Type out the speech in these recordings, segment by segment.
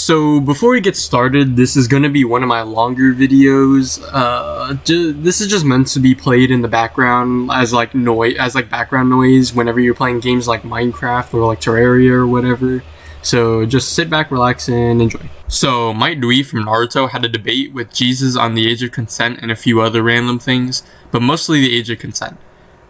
So before we get started, this is going to be one of my longer videos. This is just meant to be played in the background as like background noise whenever you're playing games like Minecraft or like Terraria or whatever. So just sit back, relax, and enjoy. So Might Dweeb from Naruto had a debate with Jesus on the age of consent and a few other random things, but mostly the age of consent.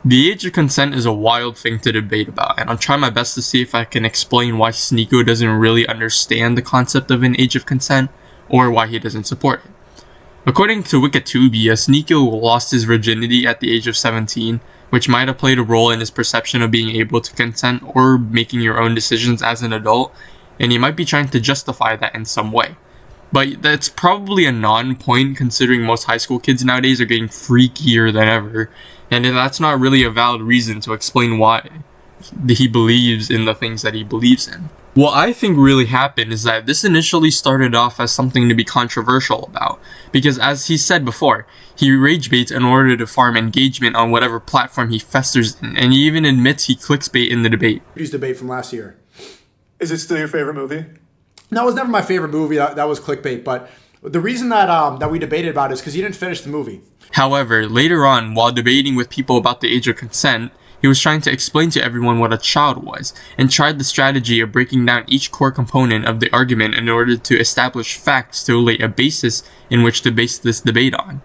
The age of consent is a wild thing to debate about, and I'll try my best to see if I can explain why Sneako doesn't really understand the concept of an age of consent, or why he doesn't support it. According to Wikitubeia, Sneako lost his virginity at the age of 17, which might have played a role in his perception of being able to consent or making your own decisions as an adult, and he might be trying to justify that in some way. But that's probably a non-point considering most high school kids nowadays are getting freakier than ever, and that's not really a valid reason to explain why he believes in the things that he believes in. What I think really happened is that this initially started off as something to be controversial about, because as he said before, he rage baits in order to farm engagement on whatever platform he festers in, and he even admits he clickbait in the debate. Debate from last year. Is it still your favorite movie? No, it was never my favorite movie. That was clickbait. But the reason that we debated about it is because he didn't finish the movie. However, later on, while debating with people about the age of consent, he was trying to explain to everyone what a child was, and tried the strategy of breaking down each core component of the argument in order to establish facts to lay a basis in which to base this debate on.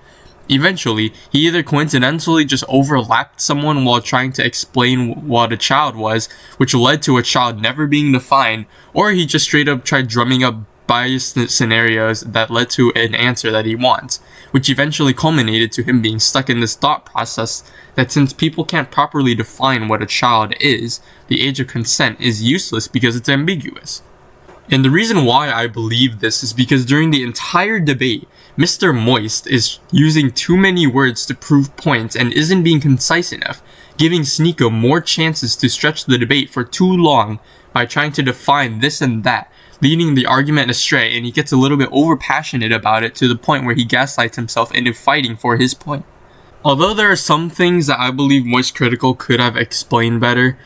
Eventually, he either coincidentally just overlapped someone while trying to explain what a child was, which led to a child never being defined, or he just straight up tried drumming up biased scenarios that led to an answer that he wants, which eventually culminated to him being stuck in this thought process that since people can't properly define what a child is, the age of consent is useless because it's ambiguous. And the reason why I believe this is because during the entire debate, Mr. Moist is using too many words to prove points and isn't being concise enough, giving Sneako more chances to stretch the debate for too long by trying to define this and that, leading the argument astray, and he gets a little bit overpassionate about it to the point where he gaslights himself into fighting for his point. Although there are some things that I believe Moist Critical could have explained better,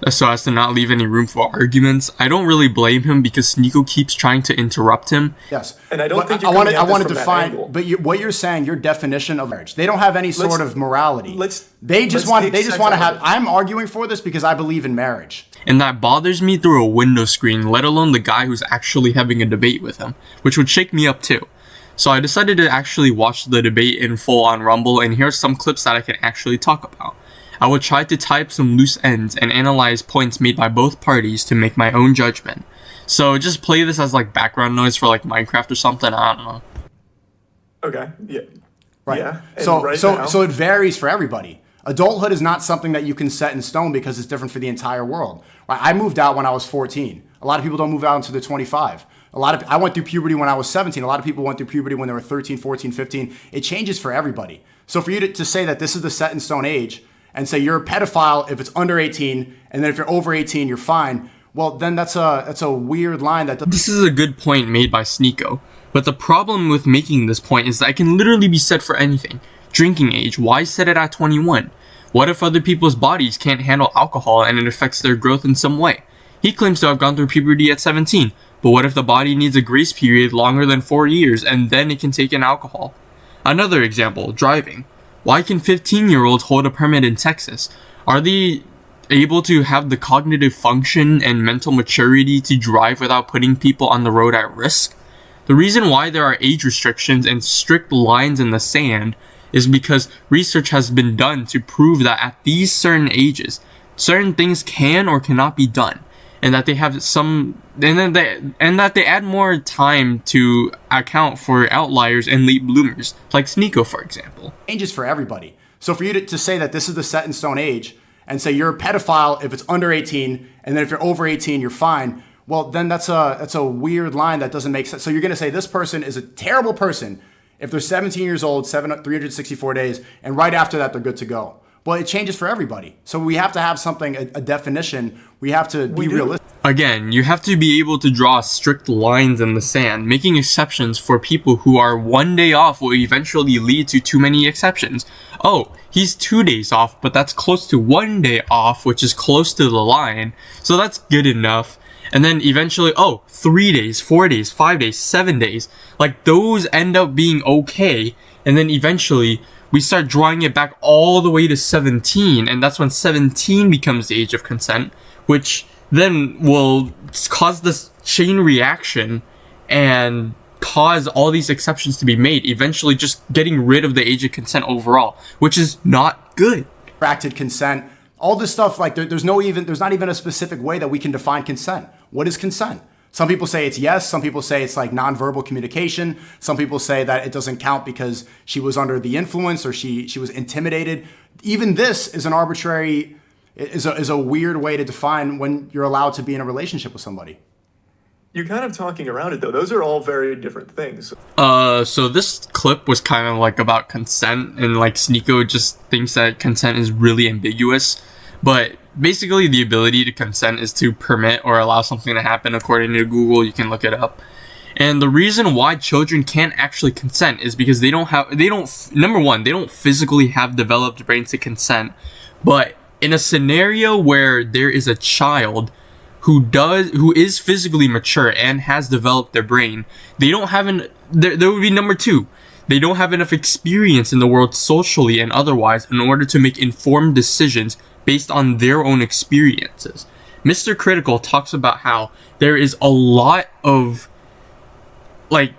so as to not leave any room for arguments, I don't really blame him because Sneako keeps trying to interrupt him. Yes, and I don't think I want to define. But what you're saying, your definition of marriage, they don't have any sort of morality. They just want to have. I'm arguing for this because I believe in marriage, and that bothers me through a window screen. Let alone the guy who's actually having a debate with him, which would shake me up too. So I decided to actually watch the debate in full on Rumble, and here's some clips that I can actually talk about. I will try to tie up some loose ends and analyze points made by both parties to make my own judgment. So just play this as like background noise for like Minecraft or something, I don't know. Okay, yeah. Right. Yeah. So it varies for everybody. Adulthood is not something that you can set in stone because it's different for the entire world. Right? I moved out when I was 14. A lot of people don't move out until they're 25. I went through puberty when I was 17. A lot of people went through puberty when they were 13, 14, 15. It changes for everybody. So for you to say that this is the set in stone age and say you're a pedophile if it's under 18, and then if you're over 18, you're fine, well, then that's a weird line. This is a good point made by Sneako, but the problem with making this point is that it can literally be said for anything. Drinking age, why set it at 21? What if other people's bodies can't handle alcohol and it affects their growth in some way? He claims to have gone through puberty at 17, but what if the body needs a grace period longer than 4 years and then it can take in alcohol? Another example, driving. Why can 15-year-olds hold a permit in Texas? Are they able to have the cognitive function and mental maturity to drive without putting people on the road at risk? The reason why there are age restrictions and strict lines in the sand is because research has been done to prove that at these certain ages, certain things can or cannot be done, and that they have that they add more time to account for outliers and late bloomers, like Sneako, for example. Changes for everybody. So for you to say that this is the set in stone age and say you're a pedophile if it's under 18, and then if you're over 18, you're fine, well, then that's a weird line that doesn't make sense. So you're going to say this person is a terrible person if they're 17 years old, 364 days, and right after that, they're good to go. Well, it changes for everybody. So we have to have something, a definition. We have to be realistic. Again, you have to be able to draw strict lines in the sand. Making exceptions for people who are 1 day off will eventually lead to too many exceptions. Oh, he's 2 days off, but that's close to 1 day off, which is close to the line. So that's good enough. And then eventually, 3 days, 4 days, 5 days, 7 days. Like, those end up being okay. And then eventually, we start drawing it back all the way to 17. And that's when 17 becomes the age of consent, which then will cause this chain reaction and cause all these exceptions to be made, eventually just getting rid of the age of consent overall, which is not good. Acted consent, all this stuff, like there's not even a specific way that we can define consent. What is consent? Some people say it's yes, some people say it's like nonverbal communication, some people say that it doesn't count because she was under the influence or she was intimidated. Even this is an arbitrary, is a weird way to define when you're allowed to be in a relationship with somebody. You're kind of talking around it, though. Those are all very different things. So this clip was kind of like about consent, and like Sneako just thinks that consent is really ambiguous. But basically, the ability to consent is to permit or allow something to happen. According to Google, you can look it up. And the reason why children can't actually consent is because number one, they don't physically have developed brains to consent. But in a scenario where there is a child who is physically mature and has developed their brain, they don't have there would be number two. They don't have enough experience in the world socially and otherwise in order to make informed decisions based on their own experiences. Mr. Critical talks about how there is a lot of like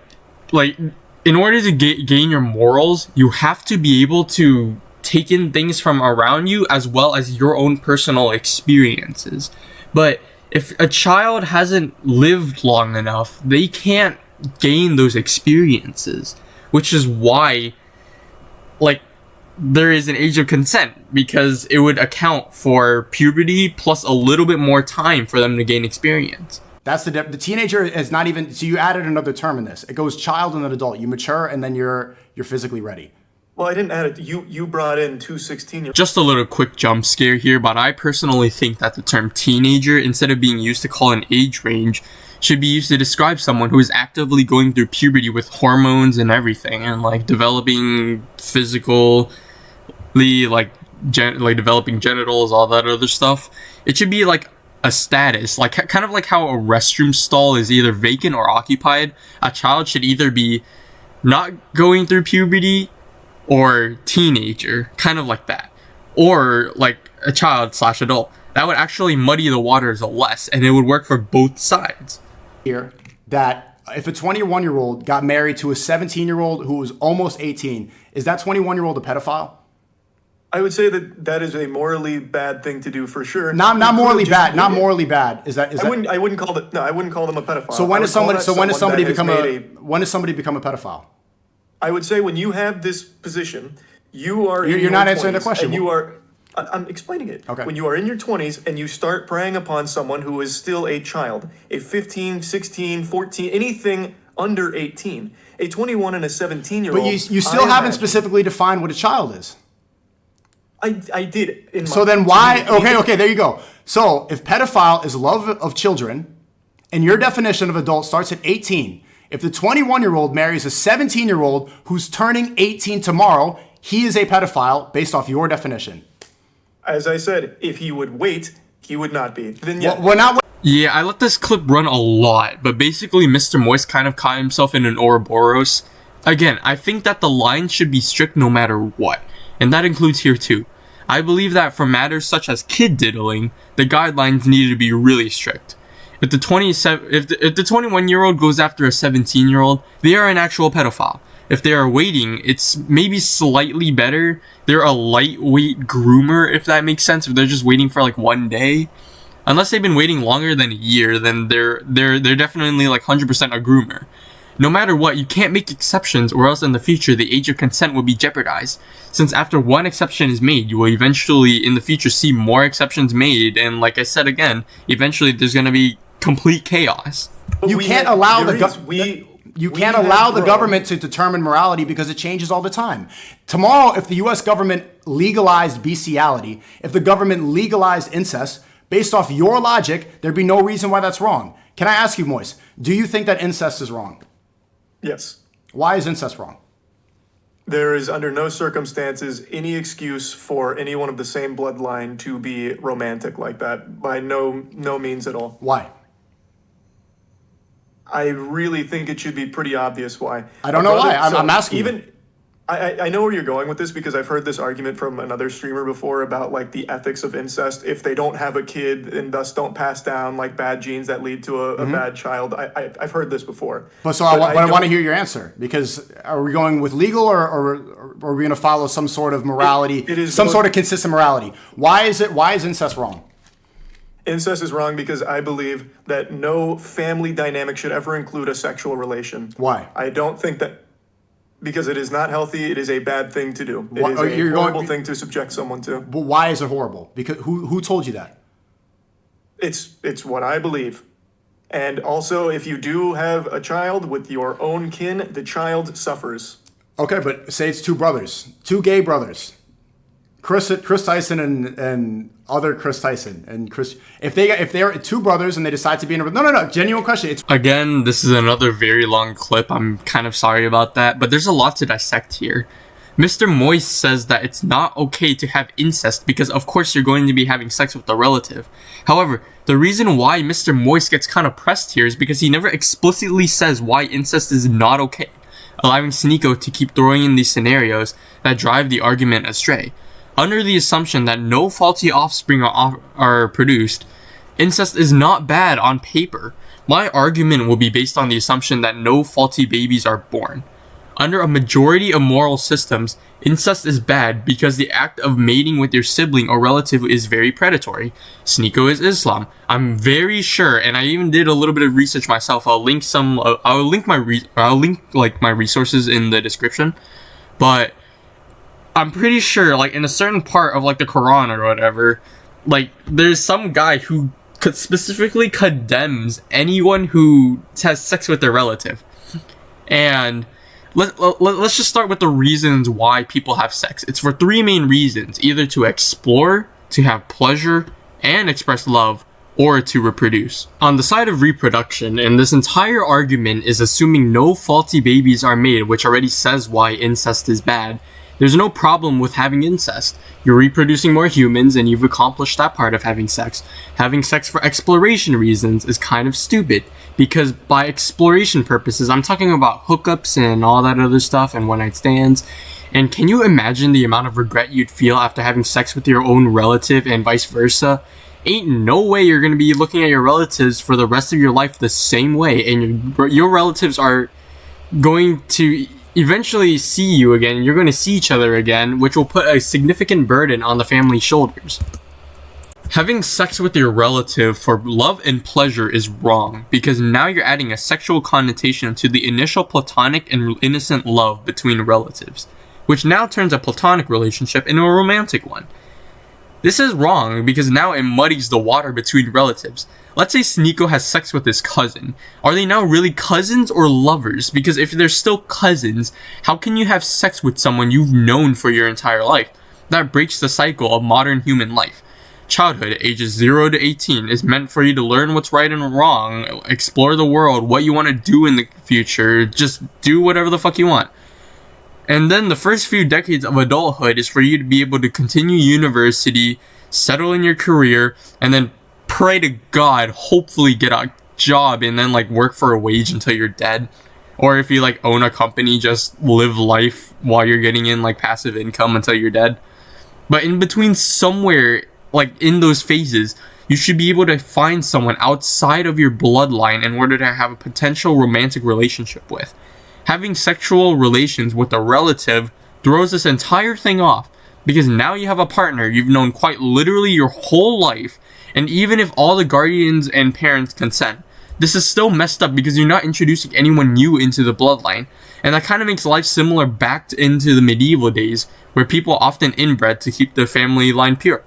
in order to gain your morals, you have to be able to take in things from around you as well as your own personal experiences. But if a child hasn't lived long enough, they can't gain those experiences, which is why, like, there is an age of consent, because it would account for puberty plus a little bit more time for them to gain experience. That's the teenager is not even, so you added another term in this. It goes child and then adult. You mature and then you're physically ready. Well, I didn't add it. You brought in 2 16-year-olds. Just a little quick jump scare here, but I personally think that the term teenager, instead of being used to call an age range, should be used to describe someone who is actively going through puberty with hormones and everything, and like developing physically, like developing genitals, all that other stuff. It should be like a status, like kind of like how a restroom stall is either vacant or occupied. A child should either be not going through puberty or teenager, kind of like that, or like a child / adult. That would actually muddy the waters less, and it would work for both sides. Here, that if a 21-year-old got married to a 17-year-old who was almost 18, is that 21-year-old a pedophile? I would say that is a morally bad thing to do for sure. Not morally bad. Not morally bad. Is that? I wouldn't call them a pedophile. So when does somebody become a pedophile? I would say when you have this position, you're not answering the question. And I'm explaining it. Okay. When you are in your 20s and you start preying upon someone who is still a child, a 15, 16, 14, anything under 18, a 21 and a 17-year-old. But you still haven't specifically defined what a child is. I did. So then why? Okay, there you go. So if pedophile is love of children, and your definition of adult starts at 18, if the 21-year-old marries a 17-year-old who's turning 18 tomorrow, he is a pedophile based off your definition. As I said, if he would wait, he would not be. Then yeah. We're not. Yeah, I let this clip run a lot, but basically Mr. Moist kind of caught himself in an Ouroboros. Again, I think that the line should be strict no matter what, and that includes here too. I believe that for matters such as kid diddling, the guidelines needed to be really strict. If the 21-year-old goes after a 17-year-old, they are an actual pedophile. If they are waiting, it's maybe slightly better. They're a lightweight groomer, if that makes sense. If they're just waiting for like 1 day, unless they've been waiting longer than a year, then they're definitely like 100% a groomer. No matter what, you can't make exceptions, or else in the future the age of consent will be jeopardized. Since after one exception is made, you will eventually in the future see more exceptions made, and like I said again, eventually there's gonna be complete chaos. You can't allow the government to determine morality because it changes all the time. Tomorrow, if the U.S. government legalized bestiality, if the government legalized incest, based off your logic, there'd be no reason why that's wrong. Can I ask you, Moise, do you think that incest is wrong? Yes. Why is incest wrong? There is under no circumstances any excuse for anyone of the same bloodline to be romantic like that. By no means at all. Why? I really think it should be pretty obvious why. I don't know why. I'm asking you. Even I know where you're going with this because I've heard this argument from another streamer before about like the ethics of incest. If they don't have a kid and thus don't pass down like bad genes that lead to a bad child. I've heard this before. But I want to hear your answer, because are we going with legal or are we going to follow some sort of morality, sort of consistent morality? Why is incest wrong? Incest is wrong because I believe that no family dynamic should ever include a sexual relation. Why? I don't think that. Because it is not healthy. It is a bad thing to do. It is a horrible thing to subject someone to. But why is it horrible? Because who told you that? It's what I believe. And also, if you do have a child with your own kin, the child suffers. Okay, but say it's two gay brothers. Chris Tyson and other Chris Tyson and Chris. If they're two brothers and they decide to be in a no, genuine question. It's again, this is another very long clip. I'm kind of sorry about that, but there's a lot to dissect here. Mr. Moist says that it's not okay to have incest because of course you're going to be having sex with a relative. However, the reason why Mr. Moist gets kind of pressed here is because he never explicitly says why incest is not okay, allowing Sneako to keep throwing in these scenarios that drive the argument astray. Under the assumption that no faulty offspring are produced, incest is not bad on paper. My argument will be based on the assumption that no faulty babies are born. Under a majority of moral systems, incest is bad because the act of mating with your sibling or relative is very predatory. Sneako is Islam. I'm very sure, and I even did a little bit of research myself. I'll link my resources in the description, but I'm pretty sure, like, in a certain part of, like, the Quran or whatever, like, there's some guy who specifically condemns anyone who has sex with their relative. And let's just start with the reasons why people have sex. It's for three main reasons: either to explore, to have pleasure, and express love, or to reproduce. On the side of reproduction, and this entire argument is assuming no faulty babies are made, which already says why incest is bad. There's no problem with having incest. You're reproducing more humans and you've accomplished that part of having sex. Having sex for exploration reasons is kind of stupid, because by exploration purposes, I'm talking about hookups and all that other stuff and one-night stands. And can you imagine the amount of regret you'd feel after having sex with your own relative and vice versa? Ain't no way you're going to be looking at your relatives for the rest of your life the same way, and your relatives are going to eventually see you again. You're going to see each other again, which will put a significant burden on the family's shoulders. Having sex with your relative for love and pleasure is wrong, because now you're adding a sexual connotation to the initial platonic and innocent love between relatives, which now turns a platonic relationship into a romantic one. This is wrong because now it muddies the water between relatives. Let's say Sneako has sex with his cousin. Are they now really cousins or lovers? Because if they're still cousins, how can you have sex with someone you've known for your entire life? That breaks the cycle of modern human life. Childhood, ages 0 to 18, is meant for you to learn what's right and wrong, explore the world, what you want to do in the future, just do whatever the fuck you want. And then the first few decades of adulthood is for you to be able to continue university, settle in your career, and then pray to God, hopefully get a job and then like work for a wage until you're dead. Or if you like own a company, just live life while you're getting in like passive income until you're dead. But in between, somewhere like in those phases, you should be able to find someone outside of your bloodline in order to have a potential romantic relationship with. Having sexual relations with a relative throws this entire thing off, because now you have a partner you've known quite literally your whole life, and even if all the guardians and parents consent, this is still messed up because you're not introducing anyone new into the bloodline. And that kind of makes life similar back into the medieval days, where people often inbred to keep the family line pure.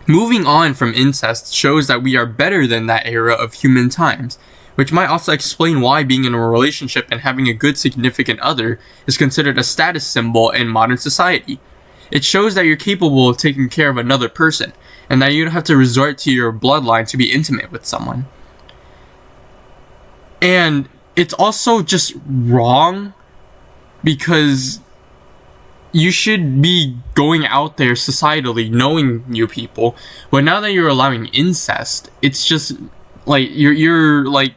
Moving on from incest shows that we are better than that era of human times, which might also explain why being in a relationship and having a good significant other is considered a status symbol in modern society. It shows that you're capable of taking care of another person, and that you don't have to resort to your bloodline to be intimate with someone. And it's also just wrong, because you should be going out there societally knowing new people, but now that you're allowing incest, it's just like you're like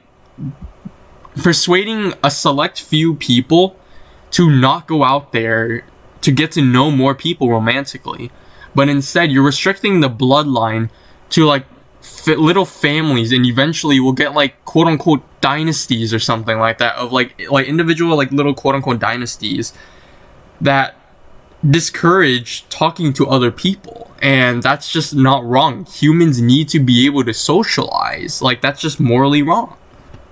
persuading a select few people to not go out there to get to know more people romantically, but instead you're restricting the bloodline to like little families, and eventually we'll get like quote unquote dynasties or something like that of like individual like little quote unquote dynasties that discourage talking to other people. And that's just not wrong. Humans need to be able to socialize. Like, that's just morally wrong.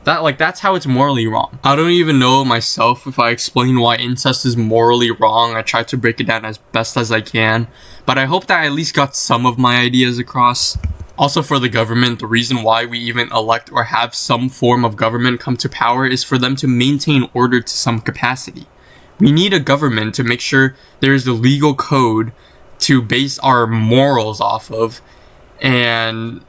That's how it's morally wrong. I don't even know myself if I explain why incest is morally wrong. I try to break it down as best as I can, but I hope that I at least got some of my ideas across. Also, for the government, the reason why we even elect or have some form of government come to power is for them to maintain order to some capacity. We need a government to make sure there is a legal code to base our morals off of, and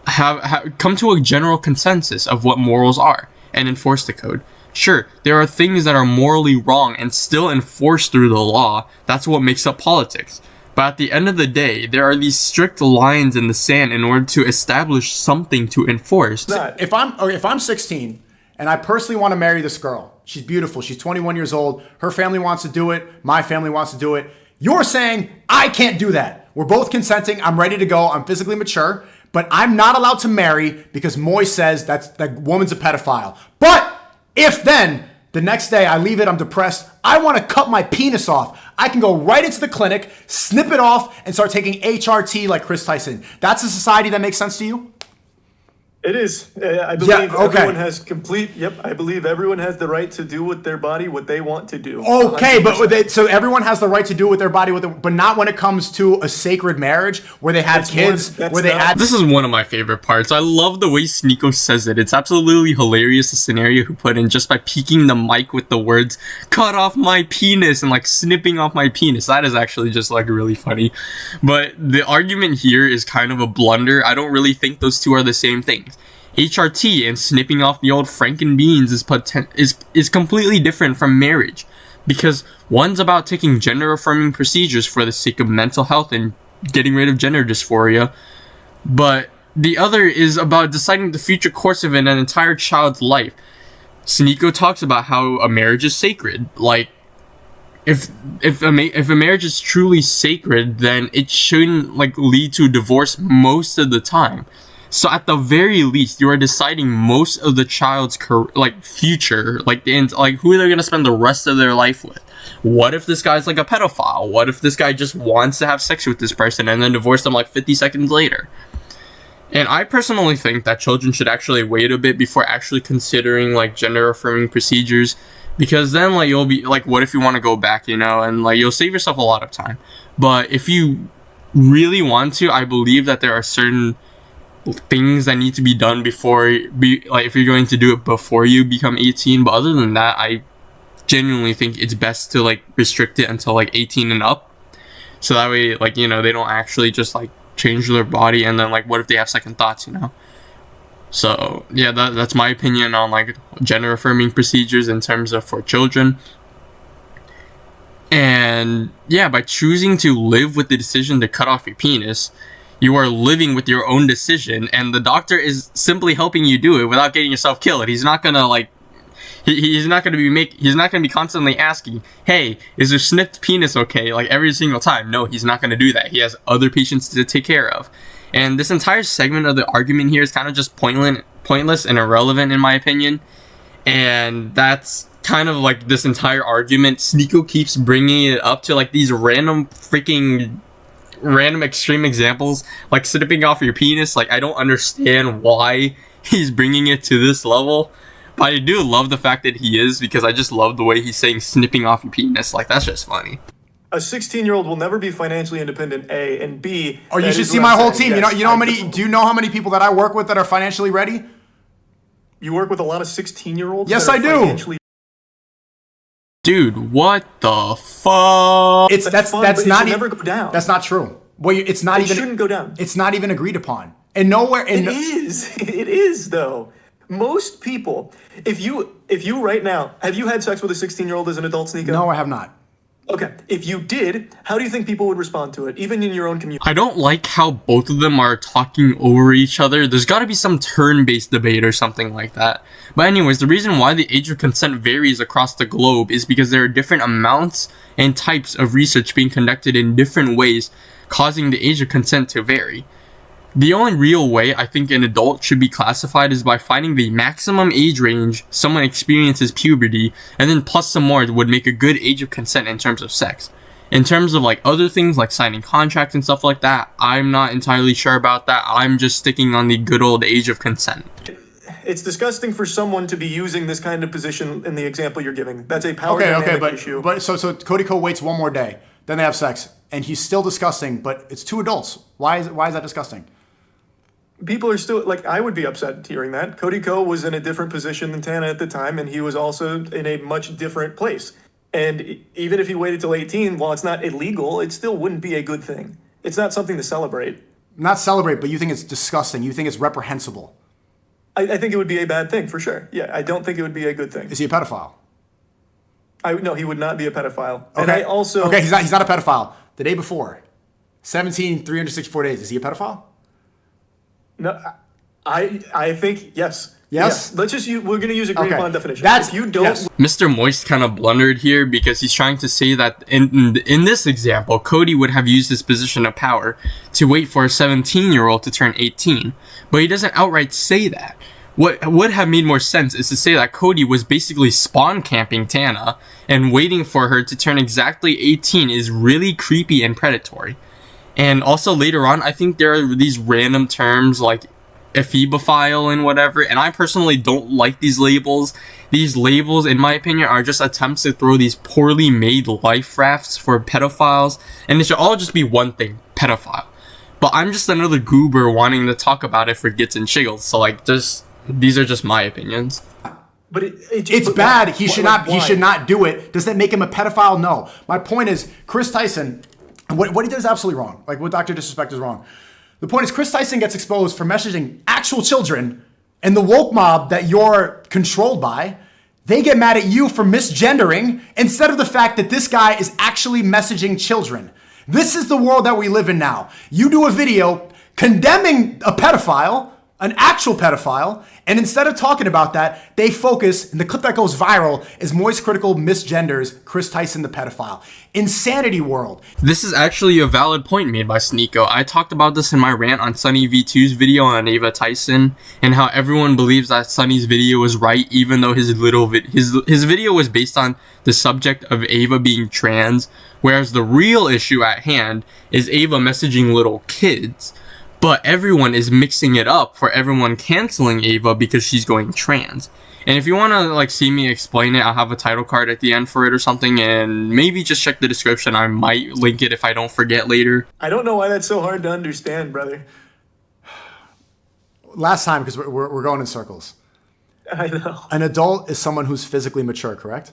have come to a general consensus of what morals are and enforce the code. Sure, there are things that are morally wrong and still enforced through the law. That's what makes up politics. But at the end of the day, there are these strict lines in the sand in order to establish something to enforce. If I'm 16 and I personally want to marry this girl, she's beautiful, she's 21 years old, her family wants to do it, my family wants to do it. You're saying I can't do that. We're both consenting. I'm ready to go. I'm physically mature, but I'm not allowed to marry because Moy says that woman's a pedophile. But if then the next day I leave it, I'm depressed, I want to cut my penis off, I can go right into the clinic, snip it off, and start taking HRT like Chris Tyson. That's a society that makes sense to you? It is. I believe everyone has complete. Yep. I believe everyone has the right to do with their body what they want to do. Okay, 100%. But so everyone has the right to do with their body, but not when it comes to a sacred marriage where they have kids. This is one of my favorite parts. I love the way Sneako says it. It's absolutely hilarious, the scenario he put in just by peeking the mic with the words "cut off my penis" and like snipping off my penis. That is actually just like really funny. But the argument here is kind of a blunder. I don't really think those two are the same thing. HRT and snipping off the old Frankenbeans is completely different from marriage, because one's about taking gender-affirming procedures for the sake of mental health and getting rid of gender dysphoria, but the other is about deciding the future course of an entire child's life. Sneako talks about how a marriage is sacred. Like, if a marriage is truly sacred, then it shouldn't like lead to divorce most of the time. So at the very least, you are deciding most of the child's future, who they're gonna spend the rest of their life with. What if this guy's like a pedophile? What if this guy just wants to have sex with this person and then divorce them like 50 seconds later? And I personally think that children should actually wait a bit before actually considering like gender affirming procedures, because then like you'll be like, what if you want to go back, and like you'll save yourself a lot of time. But if you really want to, I believe that there are certain things that need to be done if you're going to do it before you become 18. But other than that, I genuinely think it's best to like restrict it until like 18 and up, so that way they don't actually just like change their body, and then like what if they have second thoughts. So yeah, that's my opinion on like gender affirming procedures in terms of for children. And yeah, by choosing to live with the decision to cut off your penis, you are living with your own decision, and the doctor is simply helping you do it without getting yourself killed. He's not gonna like, he's not gonna be constantly asking, "Hey, is your snipped penis okay?" like every single time. No, he's not gonna do that. He has other patients to take care of. And this entire segment of the argument here is kind of just pointless and irrelevant in my opinion. And that's kind of like this entire argument. Sneako keeps bringing it up to like these random extreme examples, like snipping off your penis. Like, I don't understand why he's bringing it to this level, but I do love the fact that he is, because I just love the way he's saying snipping off your penis. Like, that's just funny. A 16-year-old will never be financially independent, A, and B... Oh, you should see my whole team. Yes, do you know how many people that I work with that are financially ready? You work with a lot of 16-year-olds? Yes, I do. Dude, what the fuck? That's not never go down. That's not true. Well, it shouldn't go down. It's not even agreed upon. And nowhere. It is though. Most people, if you right now, have you had sex with a 16-year-old as an adult, Sneako? No, I have not. Okay, if you did, how do you think people would respond to it, even in your own community? I don't like how both of them are talking over each other. There's got to be some turn-based debate or something like that. But anyways, the reason why the age of consent varies across the globe is because there are different amounts and types of research being conducted in different ways, causing the age of consent to vary. The only real way I think an adult should be classified is by finding the maximum age range someone experiences puberty, and then plus some more would make a good age of consent in terms of sex. In terms of like other things like signing contracts and stuff like that, I'm not entirely sure about that. I'm just sticking on the good old age of consent. It's disgusting for someone to be using this kind of position in the example you're giving. That's a power dynamic issue. But so Cody Co waits one more day, then they have sex, and he's still disgusting. But it's two adults. Why is that disgusting? People are still, like, I would be upset hearing that. Cody Co was in a different position than Tana at the time, and he was also in a much different place. And even if he waited till 18, while it's not illegal, it still wouldn't be a good thing. It's not something to celebrate. Not celebrate, but you think it's disgusting. You think it's reprehensible. I think it would be a bad thing, for sure. Yeah, I don't think it would be a good thing. Is he a pedophile? No, he would not be a pedophile. Okay. And I also... Okay, he's not a pedophile. The day before, 17, 364 days. Is he a pedophile? No, I think yes. Yes? Let's just we're going to use a agreed upon definition. That's, if you don't... yes. Mr. Moist kind of blundered here because he's trying to say that in this example, Cody would have used his position of power to wait for a 17-year-old to turn 18. But he doesn't outright say that. What would have made more sense is to say that Cody was basically spawn camping Tana and waiting for her to turn exactly 18 is really creepy and predatory. And also later on, I think there are these random terms like ephebophile and whatever, and I personally don't like these labels. These labels, in my opinion, are just attempts to throw these poorly made life rafts for pedophiles, and it should all just be one thing, pedophile. But I'm just another goober wanting to talk about it for gits and shiggles, so like, these are just my opinions. But it's bad. He should not do it. Does that make him a pedophile? No. My point is, Chris Tyson, what he did is absolutely wrong. Like, what Dr. Disrespect is wrong. The point is, Chris Tyson gets exposed for messaging actual children, and the woke mob that you're controlled by, they get mad at you for misgendering instead of the fact that this guy is actually messaging children. This is the world that we live in now. You do a video condemning a pedophile, an actual pedophile, and instead of talking about that, they focus, and the clip that goes viral is Moist Critical misgenders Chris Tyson the pedophile. Insanity world. This is actually a valid point made by Sneako. I talked about this in my rant on Sunny V2's video on Ava Tyson, and how everyone believes that Sunny's video was right, even though his video was based on the subject of Ava being trans, whereas the real issue at hand is Ava messaging little kids. But everyone is mixing it up for everyone canceling Ava because she's going trans. And if you want to like see me explain it, I'll have a title card at the end for it or something, and maybe just check the description. I might link it if I don't forget later. I don't know why that's so hard to understand, brother. Last time, because we're going in circles. I know. An adult is someone who's physically mature, correct?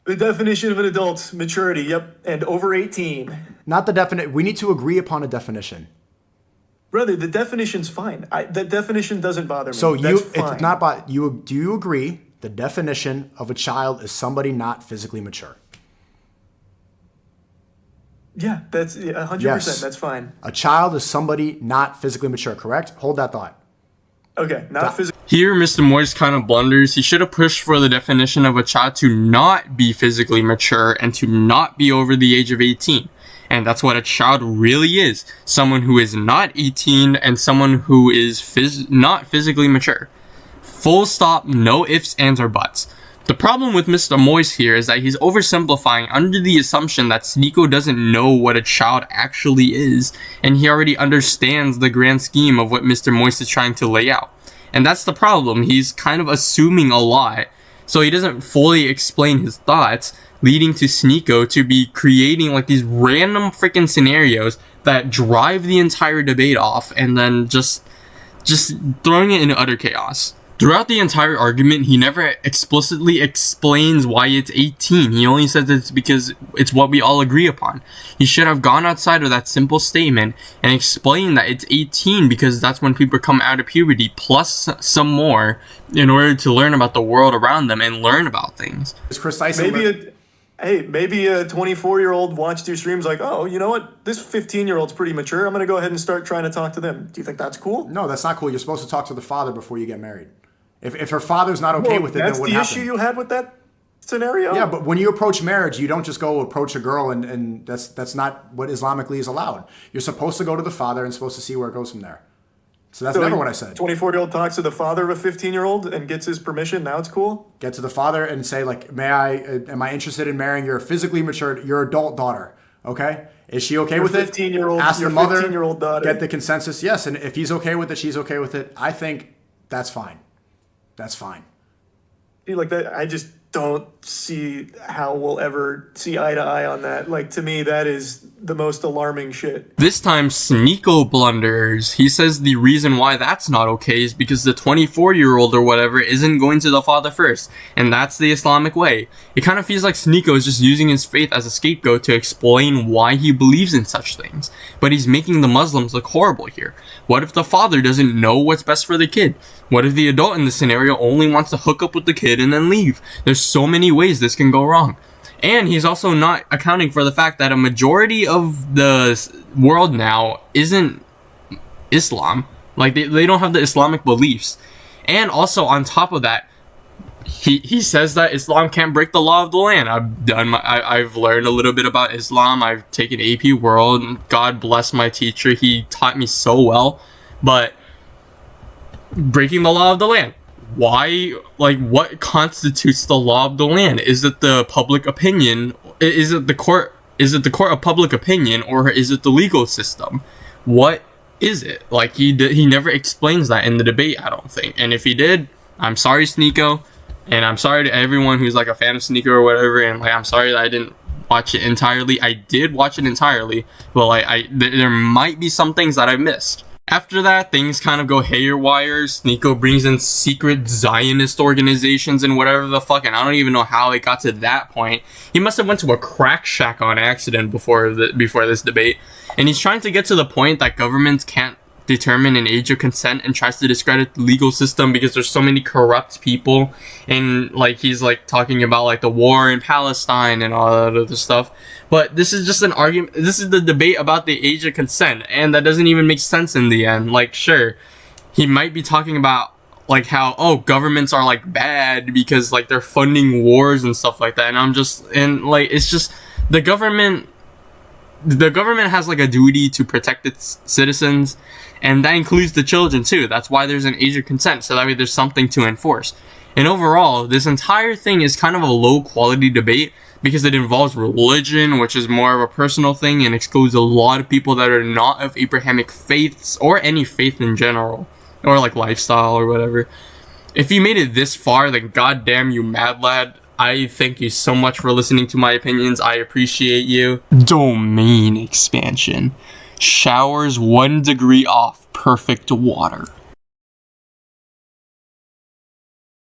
The definition of an adult, maturity, yep, and over 18. Not the definition. We need to agree upon a definition. Brother, the definition's fine. The definition doesn't bother me. So That's fine. it's not about you. Do you agree the definition of a child is somebody not physically mature? Yeah, that's 100%. Yes. That's fine. A child is somebody not physically mature, correct? Hold that thought. Okay, not physically. Here, Mr. Moyes kind of blunders. He should have pushed for the definition of a child to not be physically mature and to not be over the age of 18. And that's what a child really is. Someone who is not 18 and someone who is not physically mature. Full stop, no ifs, ands, or buts. The problem with Mr. Moyes here is that he's oversimplifying under the assumption that Sneako doesn't know what a child actually is, and he already understands the grand scheme of what Mr. Moyes is trying to lay out. And that's the problem. He's kind of assuming a lot, so he doesn't fully explain his thoughts, leading to Sneako to be creating like these random freaking scenarios that drive the entire debate off and then just throwing it into utter chaos. Throughout the entire argument, he never explicitly explains why it's 18. He only says it's because it's what we all agree upon. He should have gone outside of that simple statement and explained that it's 18 because that's when people come out of puberty, plus some more, in order to learn about the world around them and learn about things. Is Chris Tyson hey, maybe a 24-year-old watched your streams like, oh, you know what? This 15-year-old's pretty mature. I'm going to go ahead and start trying to talk to them. Do you think that's cool? No, that's not cool. You're supposed to talk to the father before you get married. If her father's not okay with it, then what happens? That's the issue you had with that scenario? Yeah, but when you approach marriage, you don't just go approach a girl, and that's not what Islamically is allowed. You're supposed to go to the father and supposed to see where it goes from there. So that's never what I said. 24-year-old talks to the father of a 15-year-old and gets his permission. Now it's cool? Get to the father and say, like, am I interested in marrying your physically matured, your adult daughter? Okay? Is she okay with it? 15-year-old, ask the mother, 15-year-old daughter. Get the consensus, yes. And if he's okay with it, she's okay with it. I think that's fine. That's fine. Like that, I just don't see how we'll ever see eye to eye on that. Like, to me, that is the most alarming shit. This time, Sneako blunders. He says the reason why that's not okay is because the 24-year-old or whatever isn't going to the father first, and that's the Islamic way. It kind of feels like Sneako is just using his faith as a scapegoat to explain why he believes in such things, but he's making the Muslims look horrible here. What if the father doesn't know what's best for the kid? What if the adult in the scenario only wants to hook up with the kid and then leave? There's so many ways this can go wrong. And he's also not accounting for the fact that a majority of the world now isn't Islam. Like, they don't have the Islamic beliefs. And also, on top of that, he says that Islam can't break the law of the land. I've learned a little bit about Islam. I've taken AP World. God bless my teacher. He taught me so well. But breaking the law of the land. Why? Like, what constitutes the law of the land? Is it the public opinion? Is it the court? Is it the court of public opinion, or is it the legal system? What is it? Like, he never explains that in the debate, I don't think. And if he did, I'm sorry, Sneako, and I'm sorry to everyone who's like a fan of Sneako or whatever. And like, I'm sorry that I didn't watch it entirely. I did watch it entirely, but like, there might be some things that I missed. After that, things kind of go haywire. Sneako brings in secret Zionist organizations and whatever the fuck, and I don't even know how it got to that point. He must have went to a crack shack on accident before this debate, and he's trying to get to the point that governments can't determine an age of consent and tries to discredit the legal system because there's so many corrupt people. And like, he's like talking about like the war in Palestine and all that other stuff. But this is just an argument. This is the debate about the age of consent, and that doesn't even make sense in the end. Like, sure, he might be talking about like how, oh, governments are like bad because like they're funding wars and stuff like that. And it's just the government has like a duty to protect its citizens, and that includes the children too. That's why there's an age of consent, so that way there's something to enforce. And overall, this entire thing is kind of a low quality debate because it involves religion, which is more of a personal thing, and excludes a lot of people that are not of Abrahamic faiths or any faith in general, or like lifestyle or whatever. If you made it this far, then goddamn you, mad lad. I thank you so much for listening to my opinions. I appreciate you. Domain expansion. Showers 1 degree off perfect water.